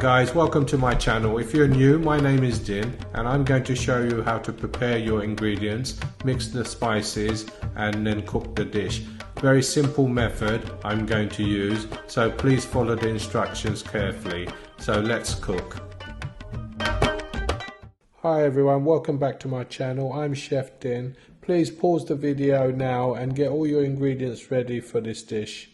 Guys, welcome to my channel. If you're new, my name is Din and I'm going to show you how to prepare your ingredients, mix the spices and then cook the dish. Very simple method I'm going to use, so please follow the instructions carefully. So let's cook. Hi everyone, welcome back to my channel. I'm Chef Din. Please pause the video now and get all your ingredients ready for this dish.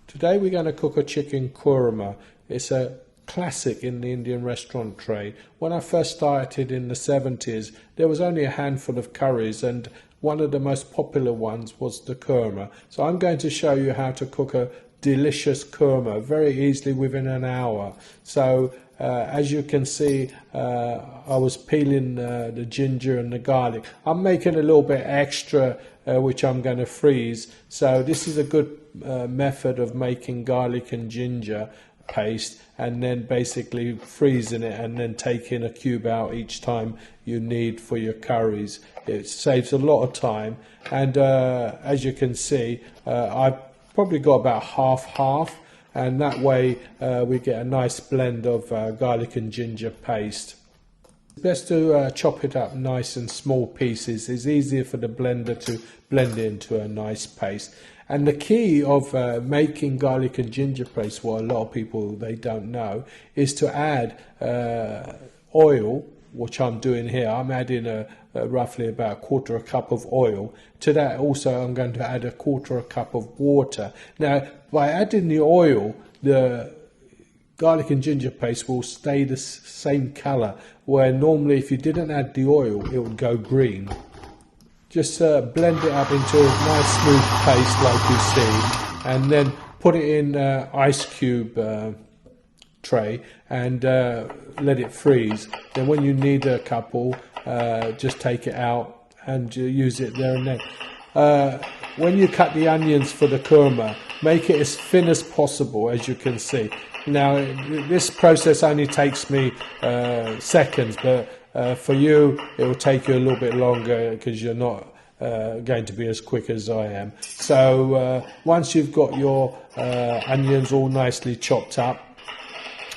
Today we're going to cook a chicken korma. It's a classic in the Indian restaurant trade. When I first started in the 70s, there was only a handful of curries and one of the most popular ones was the korma. So I'm going to show you how to cook a delicious korma very easily within an hour. So as you can see, I was peeling the ginger and the garlic. I'm making a little bit extra which I'm going to freeze. So this is a good method of making garlic and ginger paste and then basically freezing it and then taking a cube out each time you need for your curries. It saves a lot of time, and as you can see, I've probably got about half, and that way we get a nice blend of garlic and ginger paste. It's best to chop it up nice and small pieces. It's easier for the blender to blend it into a nice paste. And the key of making garlic and ginger paste, what a lot of people they don't know, is to add oil, which I'm doing here. I'm adding roughly about a quarter a cup of oil. To that also I'm going to add a quarter a cup of water. Now by adding the oil, the garlic and ginger paste will stay the same colour, where normally if you didn't add the oil it would go green. Just blend it up into a nice smooth paste like you see, and then put it in ice cube tray and let it freeze. Then when you need a couple, just take it out and use it there and then. When you cut the onions for the korma, make it as thin as possible, as you can see. Now this process only takes me seconds, but for you it will take you a little bit longer because you're not going to be as quick as I am. So once you've got your onions all nicely chopped up,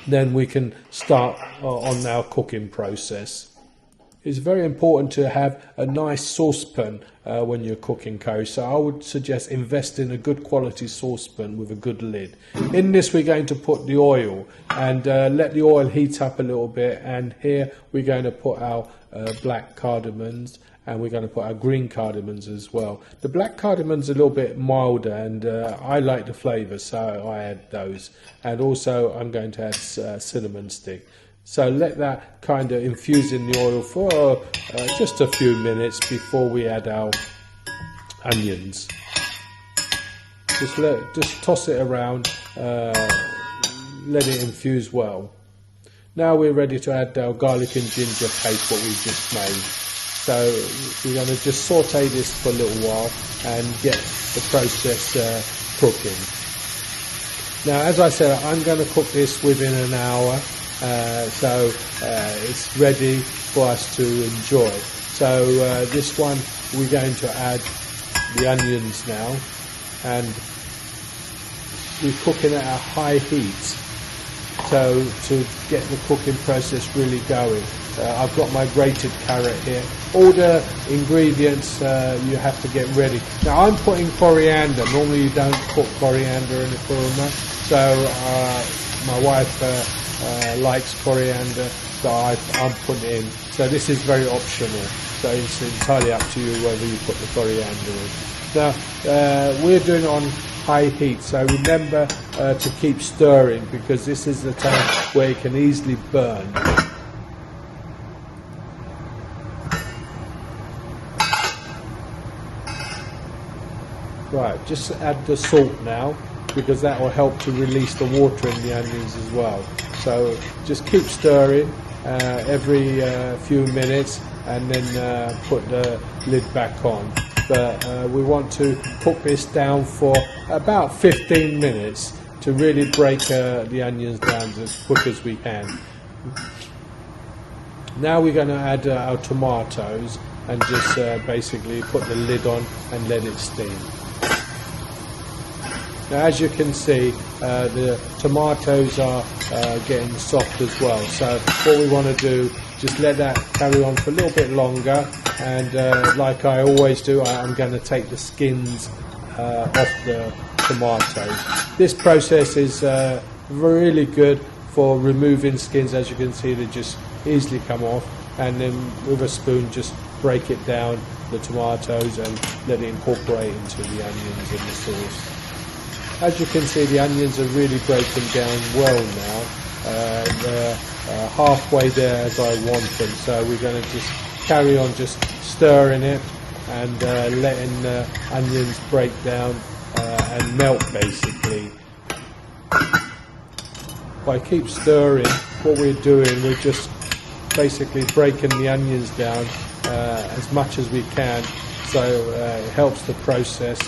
then we can start on our cooking process. It's very important to have a nice saucepan when you're cooking curry, so I would suggest invest in a good quality saucepan with a good lid. In this we're going to put the oil and let the oil heat up a little bit, and here we're going to put our black cardamoms, and we're going to put our green cardamoms as well. The black cardamom's a little bit milder and I like the flavour, so I add those, and also I'm going to add cinnamon stick. So let that kind of infuse in the oil for just a few minutes before we add our onions. Just toss it around, let it infuse well. Now we're ready to add our garlic and ginger paste, what we've just made. So we're going to just saute this for a little while and get the process cooking. Now as I said, I'm going to cook this within an hour. So it's ready for us to enjoy. So this one we're going to add the onions now, and we're cooking at a high heat, so to get the cooking process really going. I've got my grated carrot here. All the ingredients you have to get ready. Now I'm putting coriander. Normally you don't put coriander in a korma, so my wife likes coriander, so I'm putting it in. So this is very optional, so it's entirely up to you whether you put the coriander in. Now we're doing it on high heat, so remember to keep stirring, because this is the time where it can easily burn. Right, just add the salt now, because that will help to release the water in the onions as well. So just keep stirring every few minutes, and then put the lid back on. But we want to cook this down for about 15 minutes to really break the onions down as quick as we can. Now we're going to add our tomatoes and just basically put the lid on and let it steam. Now, as you can see, the tomatoes are getting soft as well. So what we want to do, just let that carry on for a little bit longer. And like I always do, I'm going to take the skins off the tomatoes. This process is really good for removing skins. As you can see, they just easily come off, and then with a spoon just break it down, the tomatoes, and let it incorporate into the onions and the sauce. As you can see, the onions are really breaking down well now. They're halfway there as I want them, so we're going to just carry on just stirring it and letting the onions break down and melt basically. If I keep stirring, what we're doing, we're just basically breaking the onions down as much as we can, so it helps the process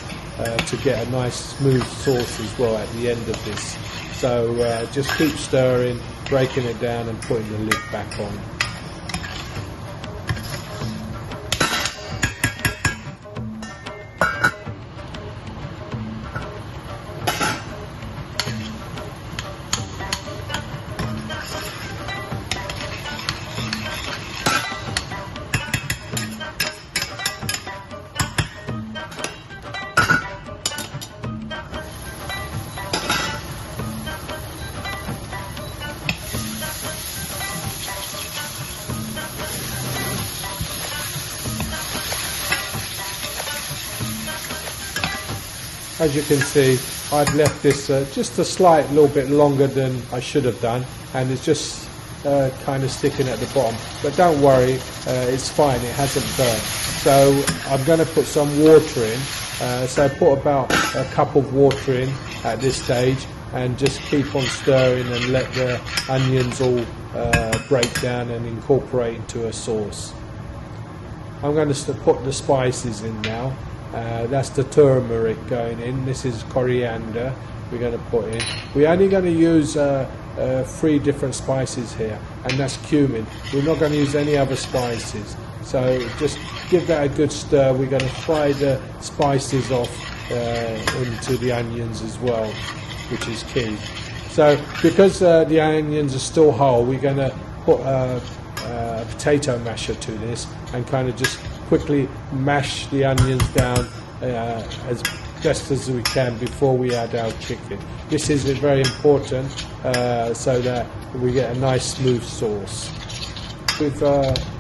to get a nice smooth sauce as well at the end of this. So just keep stirring, breaking it down and putting the lid back on. As you can see, I've left this just a slight little bit longer than I should have done, and it's just kind of sticking at the bottom. But don't worry, it's fine, it hasn't burnt. So I'm going to put some water in, so put about a cup of water in at this stage, and just keep on stirring and let the onions all break down and incorporate into a sauce. I'm going to put the spices in now. That's the turmeric going in. This is coriander we're going to put in. We're only going to use 3 different spices here, and that's cumin. We're not going to use any other spices. So just give that a good stir. We're going to fry the spices off into the onions as well, which is key. So because the onions are still whole, we're going to put a potato masher to this and kind of just quickly mash the onions down as best as we can before we add our chicken. This is very important so that we get a nice smooth sauce. We've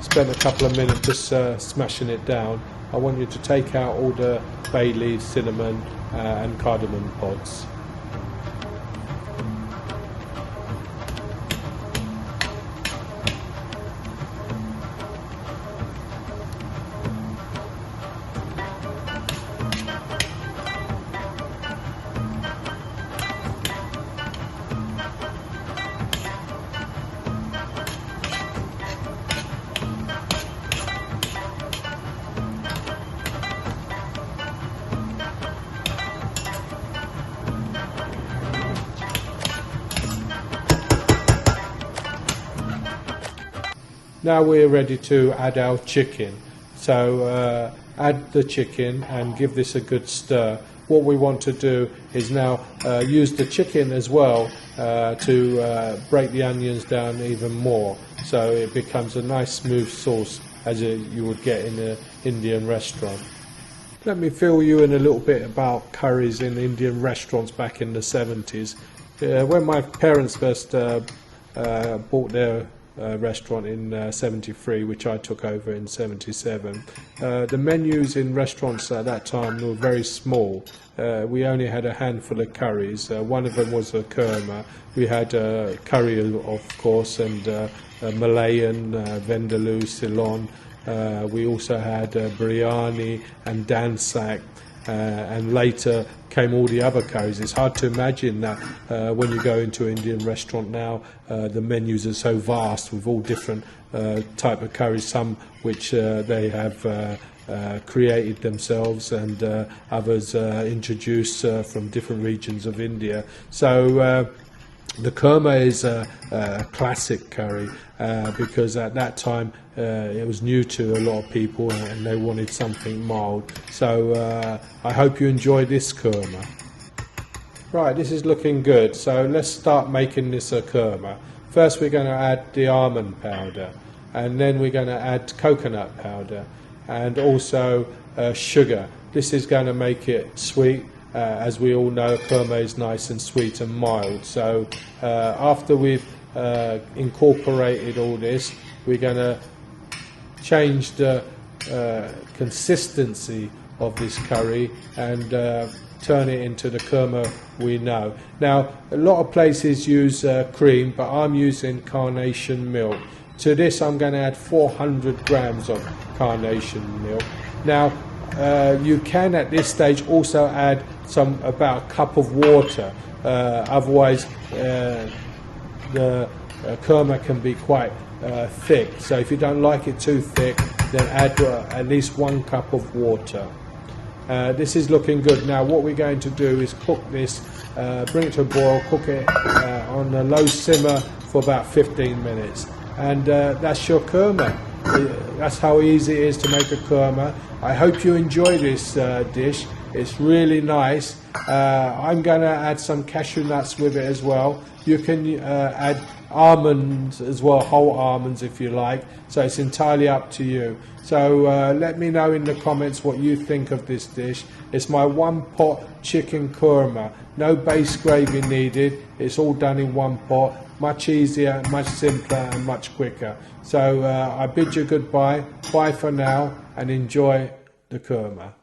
spent a couple of minutes just smashing it down. I want you to take out all the bay leaves, cinnamon and cardamom pods. Now we're ready to add our chicken. So add the chicken and give this a good stir. What we want to do is now use the chicken as well to break the onions down even more, so it becomes a nice smooth sauce as you would get in an Indian restaurant. Let me fill you in a little bit about curries in Indian restaurants back in the 70s. When my parents first bought their restaurant in 73, which I took over in 77. The menus in restaurants at that time were very small. We only had a handful of curries. One of them was a kurma. We had curry, of course, and Malayan, Vindaloo, Ceylon. We also had biryani and dansak. And later came all the other curries. It's hard to imagine that when you go into an Indian restaurant now, the menus are so vast with all different type of curries, some which they have created themselves, and others introduced from different regions of India. So the kurma is a classic curry because at that time it was new to a lot of people and they wanted something mild. So I hope you enjoy this kurma. Right, this is looking good. So let's start making this a kurma. First we're going to add the almond powder, and then we're going to add coconut powder and also sugar. This is going to make it sweet. As we all know, kurma is nice and sweet and mild. So after we've incorporated all this, we're going to change the consistency of this curry and turn it into the kurma we know. Now, a lot of places use cream, but I'm using carnation milk. To this I'm going to add 400 grams of carnation milk. Now, you can at this stage also add about a cup of water, otherwise the kurma can be quite thick. So if you don't like it too thick, then add at least 1 cup of water. This is looking good. Now what we're going to do is cook this, bring it to a boil, cook it on a low simmer for about 15 minutes, and that's your kurma. That's how easy it is to make a kurma. I hope you enjoy this dish. It's really nice. I'm going to add some cashew nuts with it as well. You can add almonds as well, whole almonds if you like, so it's entirely up to you. So let me know in the comments what you think of this dish. It's my one pot chicken kurma. No base gravy needed. It's all done in one pot. Much easier, much simpler and much quicker. So I bid you goodbye. Bye for now and enjoy the kurma.